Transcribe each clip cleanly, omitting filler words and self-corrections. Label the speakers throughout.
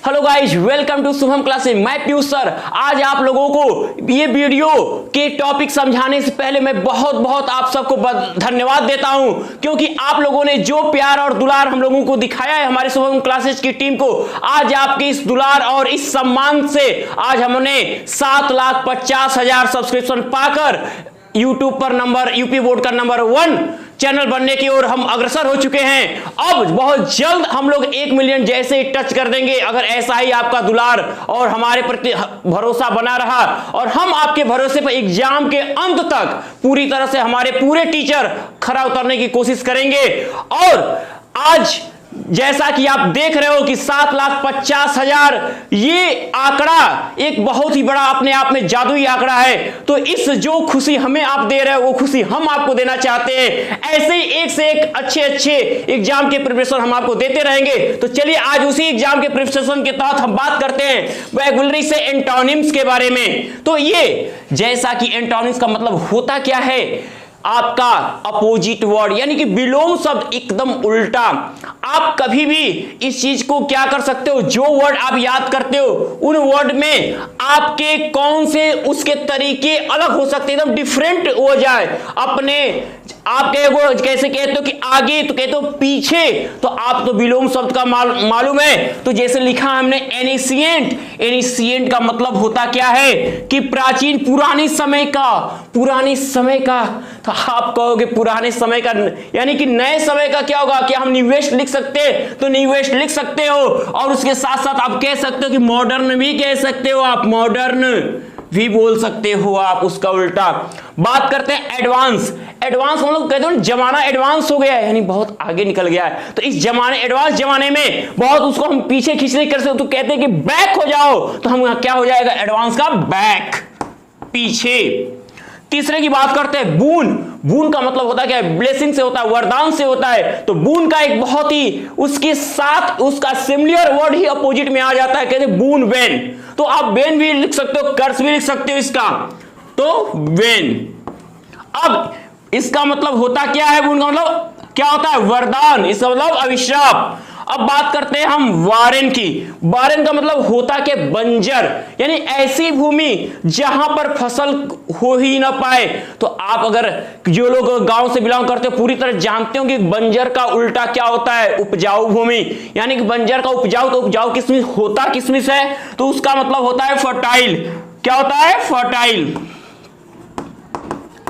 Speaker 1: Hello guys, welcome to Shubham classes. मैं Piyush sir. आज आप लोगों को ये वीडियो के टॉपिक समझाने से पहले मैं बहुत आप सबको धन्यवाद देता हूं, क्योंकि आप लोगों ने जो प्यार और दुलार हम लोगों को दिखाया है हमारे शुभम क्लासेस की टीम को, आज आपके इस दुलार और इस सम्मान से आज हमने 7,50,000 सब्सक्रिप्शन पाकर यूट्यूब पर यूपी बोर्ड का नंबर 1 चैनल बनने की ओर हम अग्रसर हो चुके हैं। अब बहुत जल्द हम लोग 1 मिलियन जैसे ही टच कर देंगे, अगर ऐसा ही आपका दुलार और हमारे प्रति भरोसा बना रहा और हम आपके भरोसे पर एग्जाम के अंत तक पूरी तरह से हमारे पूरे टीचर खरा उतरने की कोशिश करेंगे। और आज जैसा कि आप देख रहे हो कि 7,50,000 ये आंकड़ा एक बहुत ही बड़ा अपने आप में जादुई आंकड़ा है। तो इस जो खुशी हमें आप दे रहे हो वो खुशी हम आपको देना चाहते हैं। ऐसे ही एक से एक अच्छे एग्जाम के प्रिपरेशन हम आपको देते रहेंगे। तो चलिए आज उसी एग्जाम के प्रिपरेशन के तहत हम बात करते हैं वोकैबुलरी से एंटोनिम्स के बारे में। तो ये जैसा कि एंटोनिम्स का मतलब होता क्या है, आपका अपोजिट वर्ड यानी कि विलोम शब्द एकदम उल्टा। आप कभी भी इस चीज को क्या कर सकते हो, जो वर्ड आप याद करते हो उन वर्ड में आपके कौन से उसके तरीके अलग हो सकते हैं, एकदम डिफरेंट हो जाए। अपने आप कैसे कहते हो कि आगे, तो कहते हो पीछे, तो आप तो विलोम शब्द का मालूम है। तो जैसे लिखा हमने एनिशिएंट का मतलब होता क्या है कि प्राचीन, पुराने समय का। तो आप कहोगे पुराने समय का यानी कि नए समय का क्या होगा, क्या हम न्यूएस्ट लिख सकते हैं? तो न्यूएस्ट लिख सकते हो। और उसके साथ साथ आप कह सकते हो कि मॉडर्न भी कह सकते हो, आप मॉडर्न भी बोल सकते हो आप उसका उल्टा। बात करते हैं एडवांस मतलब कहते हैं जमाना एडवांस हो गया है, यानी बहुत आगे निकल गया है। तो इस एडवांस जमाने में बहुत उसको हम पीछे खींचने कर सकते, तो कहते हैं कि बैक हो जाओ, तो हम क्या हो जाएगा एडवांस का बैक, पीछे। तीसरे की बात करते हैं बून का मतलब होता है क्या, ब्लेसिंग से होता है, वरदान से होता है। तो बून का एक बहुत ही उसके साथ उसका सिमिलर वर्ड ही अपोजिट में आ जाता है, कहते हैं बून वेन। तो आप वेन भी लिख सकते हो, कर्स भी लिख सकते हो इसका, तो वेन। अब इसका मतलब होता क्या है, बून का मतलब क्या होता है, वरदान, इसका मतलब अभिशाप। अब बात करते हैं हम वारेन की। वारेन का मतलब होता क्या, बंजर, यानी ऐसी भूमि जहां पर फसल हो ही ना पाए। तो आप अगर जो लोग गांव से बिलोंग करते हो पूरी तरह जानते हो कि बंजर का उल्टा क्या होता है, उपजाऊ भूमि। यानी कि बंजर का उपजाऊ, तो उपजाऊ किसमिस होता किसमिस है, तो उसका मतलब होता है फर्टाइल। क्या होता है, फर्टाइल।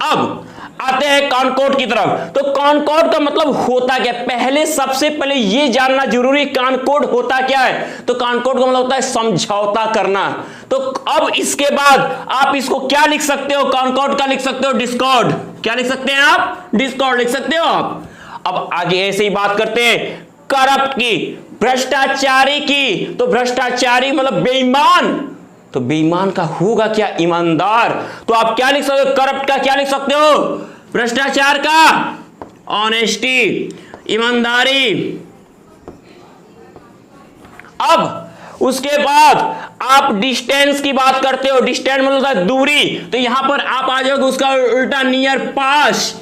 Speaker 1: अब आते हैं कॉनकॉर्ड की तरफ। तो कॉनकॉर्ड का मतलब होता क्या, पहले सबसे पहले ये जानना जरूरी, कॉनकॉर्ड होता क्या है। तो कॉनकॉर्ड का मतलब होता है समझौता करना। तो अब इसके बाद आप इसको क्या लिख सकते हो, कॉनकॉर्ड का लिख सकते हो डिस्कॉर्ड। क्या लिख सकते हैं आप, डिस्कॉर्ड लिख सकते हो आप। अब आगे ऐसे ही बात करते हैं करप्ट की, भ्रष्टाचारी की। तो भ्रष्टाचारी मतलब बेईमान, तो बेईमान का होगा क्या, ईमानदार। तो आप क्या लिख सकते हो, करप्ट का क्या लिख सकते हो, भ्रष्टाचार का ऑनेस्टी, ईमानदारी। अब उसके बाद आप डिस्टेंस की बात करते हो, डिस्टेंस मतलब होता है दूरी। तो यहां पर आप आ जाओगे उसका उल्टा, नियर, पास।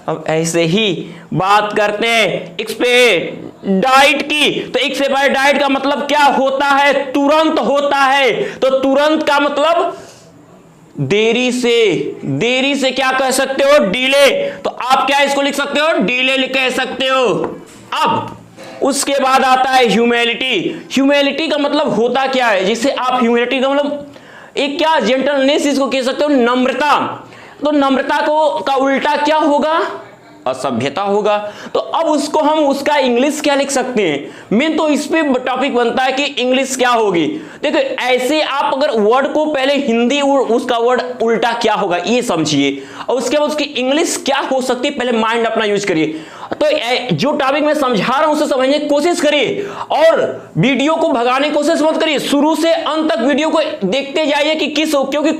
Speaker 1: अब ऐसे ही बात करते हैं एक्सपेडाइट की। तो एक्सपेडाइट का मतलब क्या होता है, तुरंत होता है। तो तुरंत का मतलब देरी से क्या कह सकते हो, डिले। तो आप क्या इसको लिख सकते हो, डिले कह सकते हो। अब उसके बाद आता है ह्यूमिलिटी का मतलब होता क्या है, जिसे आप ह्यूमिलिटी का मतलब एक क्या, जेंटलनेस इसको कह सकते हो, नम्रता। तो नम्रता का उल्टा क्या होगा, असभ्यता होगा। तो अब उसको हम उसका इंग्लिश क्या लिख सकते हैं, मेन तो इस पे टॉपिक बनता है कि इंग्लिश क्या होगी। देखो ऐसे आप अगर वर्ड को पहले हिंदी उसका वर्ड उल्टा क्या होगा ये समझिए, और उसके बाद उसकी इंग्लिश क्या हो सकती है, पहले माइंड अपना यूज करिए। तो जो टॉपिक मैं समझा रहा हूं उसे समझने की कोशिश करिए और वीडियो को भगाने की कोशिश मत करिए। शुरू से अंत तक वीडियो को देखते जाइए कि क्योंकि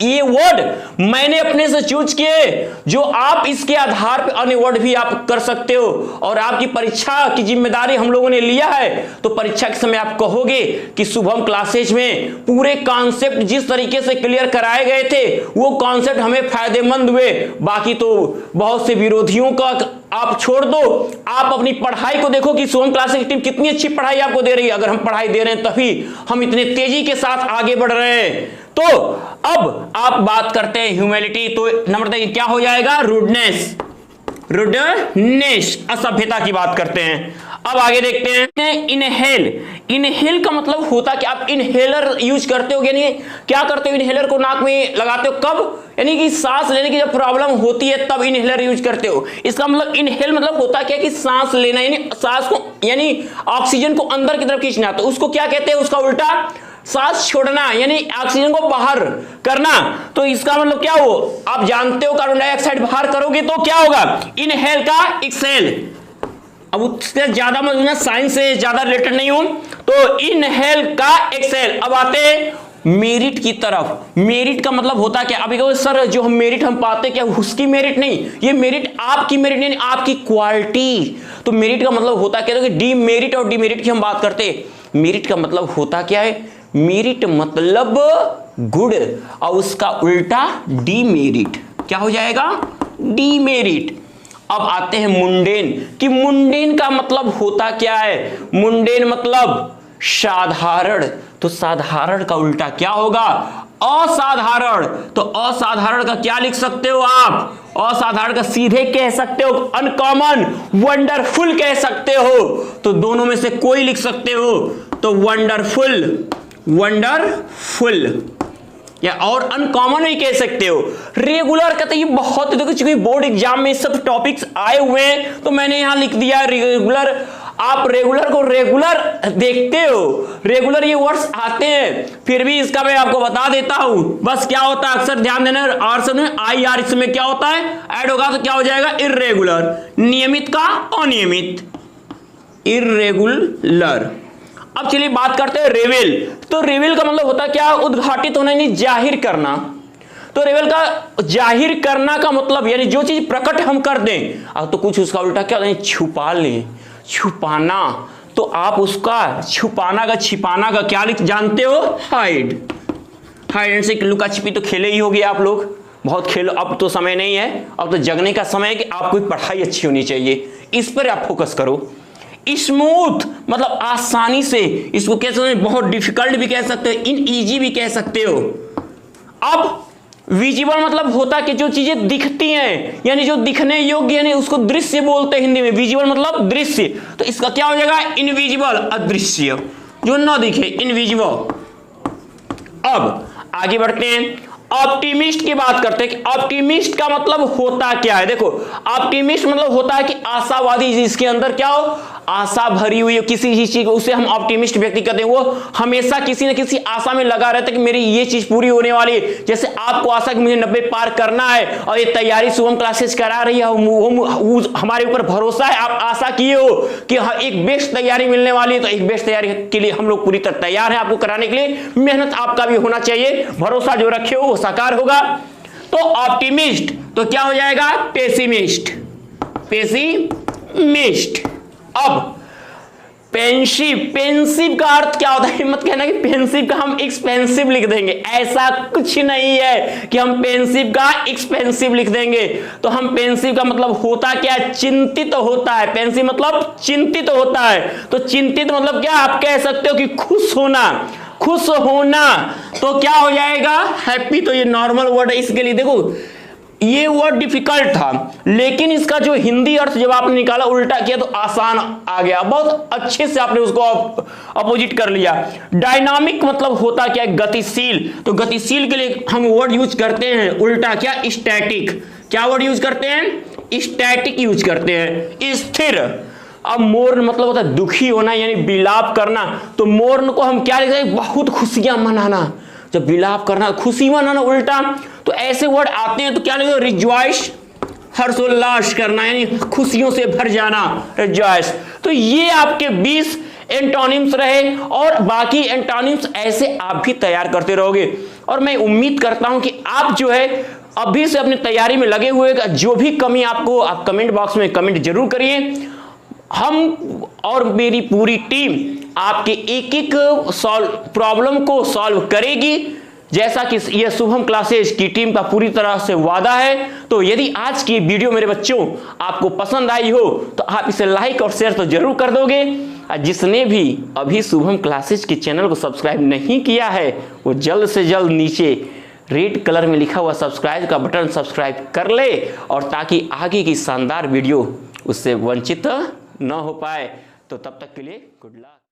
Speaker 1: ये वर्ड मैंने अपने से चूज किए, जो आप इसके आधार पर अन्य वर्ड भी आप कर सकते हो। और आपकी परीक्षा की जिम्मेदारी हम लोगों ने लिया है, तो परीक्षा के समय आप कहोगे कि शुभम क्लासेज में पूरे कॉन्सेप्ट जिस तरीके से क्लियर कराए गए थे वो कॉन्सेप्ट हमें फायदेमंद हुए। बाकी तो बहुत से विरोधियों का आप छोड़ दो, आप अपनी पढ़ाई को देखो कि शुभम क्लासेज की टीम कितनी अच्छी पढ़ाई आपको दे रही है। अगर हम पढ़ाई दे रहे हैं तभी हम इतने तेजी के साथ आगे बढ़ रहे हैं। तो अब आप बात करते हैं ह्यूमिलिटी, तो नंबर देखिए क्या हो जाएगा, रूडनेस, रूडनेस, असभ्यता की बात करते हैं। अब आगे देखते हैं इनहेल। इनहेल का मतलब होता कि आप इनहेलर यूज करते हो, यानी क्या करते हो, इनहेलर को नाक में लगाते हो कब, यानी कि सांस लेने की जब प्रॉब्लम होती है तब इनहेलर यूज करते हो। इसका मतलब इनहेल मतलब होता क्या कि सांस लेना, यानी सांस को यानी ऑक्सीजन को अंदर की तरफ खींचना, तो उसको क्या कहते हैं, उसका उल्टा सांस छोड़ना, यानी ऑक्सीजन को बाहर करना। तो इसका मतलब क्या हो, आप जानते हो कार्बन डाइऑक्साइड बाहर करोगे तो क्या होगा, इनहेल का एक्सेल। अब उससे ज्यादा मैं साइंस से ज्यादा रिलेटेड नहीं हूं, तो इनहेल का एक्सेल। अब आते हैं मेरिट की तरफ। मेरिट का मतलब होता क्या, अभी कहो सर जो हम मेरिट हम पाते क्या उसकी मेरिट नहीं, ये मेरिट आपकी मेरिट नहीं, आपकी क्वालिटी। तो मेरिट का मतलब होता क्या है, डीमेरिट और डीमेरिट की हम बात करते हैं। मेरिट का मतलब होता क्या है, मेरिट मतलब गुड और उसका उल्टा डीमेरिट, क्या हो जाएगा, डीमेरिट। अब आते हैं मुंडेन, कि मुंडेन का मतलब होता क्या है, मुंडेन मतलब साधारण, तो साधारण का उल्टा क्या होगा, असाधारण। तो असाधारण का क्या लिख सकते हो आप, असाधारण का सीधे कह सकते हो अनकॉमन, वंडरफुल कह सकते हो, तो दोनों में से कोई लिख सकते हो, तो वंडरफुल, वंडरफुल या और अनकॉमन भी कह सकते हो। रेगुलर का तो ये बहुत, देखो चूंकि बोर्ड एग्जाम में सब टॉपिक्स आए हुए हैं तो मैंने यहां लिख दिया रेगुलर। आप रेगुलर को रेगुलर देखते हो, रेगुलर ये वर्ड्स आते हैं, फिर भी इसका मैं आपको बता देता हूं। बस क्या होता है, अक्सर ध्यान देना, आर से में आई आर इसमें क्या होता है ऐड होगा, तो क्या हो जाएगा, इर्रेगुलर। नियमित का अनियमित, इर्रेगुलर। अब चलिए बात करते हैं रेवेल। तो रेवेल का मतलब होता है क्या, उद्घाटित होना यानी जाहिर करना। तो रेवेल का जाहिर करना का मतलब यानी जो चीज प्रकट हम कर दें, अब तो कुछ उसका उल्टा क्या होता है, छुपा लें, छुपाना। तो आप उसका छुपाना का छिपाना का क्या लिख जानते हो, हाइड। हाइड एंड सीक, लुका छिपी तो खेले ही होगी आप लोग, बहुत खेलो। अब तो समय नहीं है, अब तो जगने का समय है कि आपको पढ़ाई अच्छी होनी चाहिए, इस पर आप फोकस करो। स्मूथ मतलब आसानी से, इसको कह सकते हैं बहुत डिफिकल्ट भी कह सकते हो, इन इजी भी कह सकते हो। अब विजिबल मतलब होता कि जो चीजें दिखती हैं, यानी जो दिखने योग्य, यानी उसको दृश्य बोलते हैं हिंदी में, विजिबल मतलब दृश्य। तो इसका क्या हो जाएगा, इनविजिबल, अदृश्य, जो न दिखे, इनविजिबल। अब आगे बढ़ते हैं, ऑप्टिमिस्ट की बात करते हैं कि ऑप्टिमिस्ट का मतलब होता क्या है। देखो ऑप्टिमिस्ट मतलब होता है कि आशावादी, जिसके अंदर क्या हो, आशा भरी हुई है किसी चीज को, उसे हम ऑप्टिमिस्ट व्यक्ति कहते हैं। वो हमेशा किसी न किसी आशा में लगा रहता है कि मेरी ये चीज पूरी होने वाली है। जैसे आपको आशा कि मुझे 90 पार करना है और ये तैयारी शुभम क्लासेस करा रही है, हमारे ऊपर भरोसा है, आप आशा किए हो कि हाँ एक बेस्ट तैयारी मिलने वाली है, तो एक बेस्ट तैयारी के लिए हम लोग पूरी तरह तैयार हैं आपको कराने के लिए। मेहनत आपका भी होना चाहिए, भरोसा जो रखे हो वो साकार होगा। तो ऑप्टिमिस्ट तो क्या हो जाएगा, पेसिमिस्ट, पेसिमिस्ट। अब पेंसिव, पेंसिव का अर्थ क्या होता है, मत कहना कि पेंसिव का हम एक्सपेंसिव लिख देंगे, ऐसा कुछ नहीं है कि हम पेंसिव का एक्सपेंसिव लिख देंगे। तो हम पेंसिव का मतलब होता क्या, चिंतित होता है, पेंसिव मतलब चिंतित होता है। तो चिंतित मतलब क्या, आप कह सकते हो कि खुश होना, खुश होना। तो क्या हो जाएगा, हैप्पी। तो ये नॉर्मल वर्ड है, इसके लिए देखो ये वर्ड डिफिकल्ट था, लेकिन इसका जो हिंदी अर्थ जब आपने निकाला उल्टा किया तो आसान आ गया, बहुत अच्छे से आपने उसको अपोजिट कर लिया। डायनामिक मतलब होता क्या, गतिशील। तो गतिशील के लिए हम वर्ड यूज करते हैं उल्टा क्या, स्टैटिक। क्या वर्ड यूज करते हैं, स्टैटिक यूज करते हैं, स्थिर। अब मोर्न मतलब होता है दुखी होना यानी विलाप करना। तो मोर्न को हम क्या लिखते हैं, बहुत खुशियां मनाना। जब विलाप करना, खुशी मनाना उल्टा, तो ऐसे वर्ड आते हैं तो क्या लिखते, रिजॉइस, हर्षोल्लास करना यानी खुशियों से भर जाना, रिजॉइस। तो ये आपके 20 एंटोनिम्स रहे और बाकी एंटोनिम्स ऐसे आप भी तैयार करते रहोगे। और मैं उम्मीद करता हूं कि आप जो है अभी से अपनी तैयारी में लगे हुए, जो भी कमी आपको, आप कमेंट बॉक्स में कमेंट जरूर करिए। हम और मेरी पूरी टीम आपके एक एक प्रॉब्लम को सॉल्व करेगी, जैसा कि यह शुभम क्लासेज की टीम का पूरी तरह से वादा है। तो यदि आज की वीडियो मेरे बच्चों आपको पसंद आई हो तो आप इसे लाइक और शेयर तो जरूर कर दोगे। जिसने भी अभी शुभम क्लासेज के चैनल को सब्सक्राइब नहीं किया है वो जल्द से जल्द नीचे रेड कलर में लिखा हुआ सब्सक्राइब का बटन सब्सक्राइब कर ले, और ताकि आगे की शानदार वीडियो उससे वंचित न हो पाए। तो तब तक के लिए गुड लक।